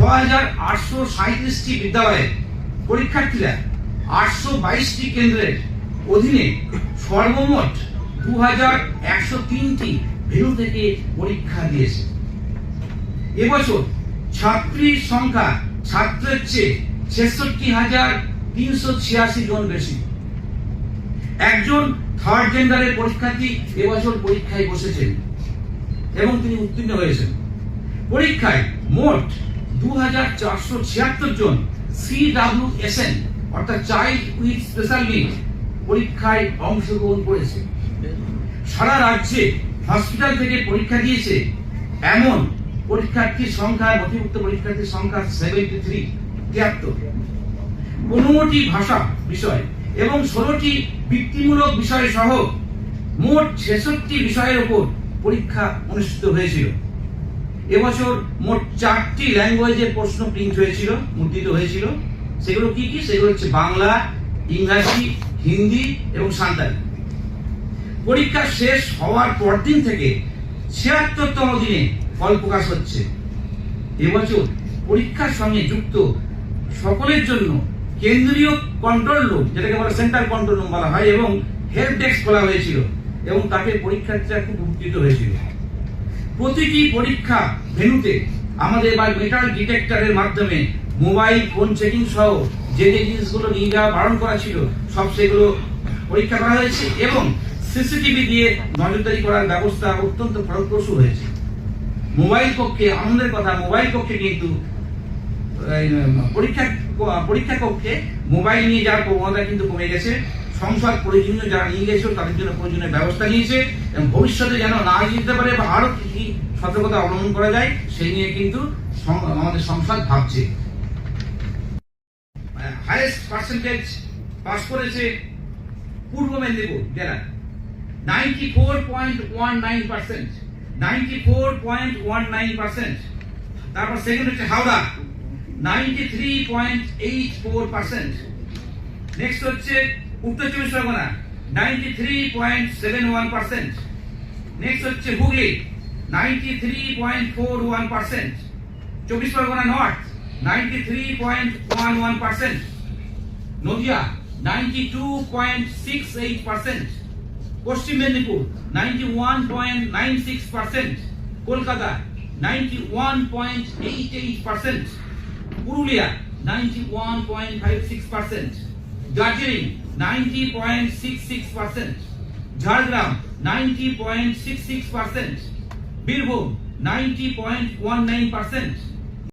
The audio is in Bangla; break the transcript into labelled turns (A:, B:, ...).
A: 6,837টি বিদ্যালয়ে পরীক্ষার্থীরা 822টি কেন্দ্রের অধীনে সর্বমোট 2,103টি ভেন্যু থেকে পরীক্ষা দিয়েছে। এবছর ছাত্রীর সংখ্যা ছাত্রের চেয়ে 66,386 জন বেশি। একজন থার্ড জেন্ডারের পরীক্ষার্থী এবছর পরীক্ষায় বসেছেন এবং তিনি উত্তীর্ণ হয়েছেন। পরীক্ষায় মোট 2,476 জন CWSN অর্থাৎ চাইল্ড উইথ স্পেশাল নিড পরীক্ষায় অংশগ্রহণ করেছে। সারা রাজ্যে হসপিটাল থেকে পরীক্ষা দিয়েছে এমন পরীক্ষার্থীর সংখ্যা, নথিভুক্ত পরীক্ষার্থীর সংখ্যা 73। 15টি ভাষা বিষয় এবং 16টি বৃত্তিমূলক বিষয় সহ মোট 66টি বিষয়ের উপর পরীক্ষা অনুষ্ঠিত হয়েছিল। এবছর মোট 4টি ল্যাঙ্গুয়েজের প্রশ্ন মুদ্রিত হয়েছিল। সেগুলো কি কি? সেগুলো হচ্ছে বাংলা, ইংরাজি, হিন্দি এবং সাঁওতালি। পরীক্ষা শেষ হওয়ার পরদিন থেকে 76তম দিনে ফল প্রকাশ হচ্ছে। এবছর পরীক্ষার সঙ্গে যুক্ত সকলের জন্য কেন্দ্রীয় কন্ট্রোল রুম, যেটাকে বলা সেন্ট্রাল কন্ট্রোল রুম বলা হয়, এবং হেল্প ডেস্ক খোলা হয়েছিল এবং তাতে পরীক্ষার্থীরা খুব উপকৃত হয়েছিল। প্রতিটি পরীক্ষা ভেন্যুতে আমাদের মেটাল ডিটেক্টরের মাধ্যমে মোবাইল ফোন চেকিং সহ যে যে জিনিসগুলো নিয়ে যাওয়া বারণ করা ছিল সব সেগুলো পরীক্ষা করা হয়েছে এবং সিসিটিভি দিয়ে নজরদারি করার ব্যবস্থা অত্যন্ত ফলপ্রসূ হয়েছে। মোবাইল কক্ষে, আনন্দের কথা, মোবাইল কক্ষে কিন্তু পরীক্ষা কক্ষে মোবাইল নিয়ে যাওয়ার প্রবণতা কিন্তু কমে গেছে। সংসদ প্রয়োজনীয় যারা নিয়ে গেছিল তাদের জন্য প্রয়োজনীয় ব্যবস্থা নিয়েছে এবং ভবিষ্যতে যেন না যেতে পারে বা আরো কি সতর্কতা অবলম্বন করা যায় সেই নিয়ে কিন্তু আমাদের সংসদ ভাবছে। হাইয়েস্ট পার্সেন্টেজ পাস করেছে পূর্ব মেদিনীপুর জেলা 94.19%, 94.19%। তারপর সেকেন্ড হচ্ছে হাওড়া 93.84%। নেক্সট হচ্ছে উত্তর চব্বিশ পরগনা 93.71%। নেক্সট হচ্ছে হুগলি 93.41%। চব্বিশ পরগনা নর্থ 93.11%। নদিয়া 92.68%। পশ্চিম মেদিনীপুর 91.96%। কলকাতা 91.88%। পুরুলিয়া 91.56%। দার্জিলিং 90.66%। ঝাড়গ্রাম 90.66%। বীরভূম 90.19%।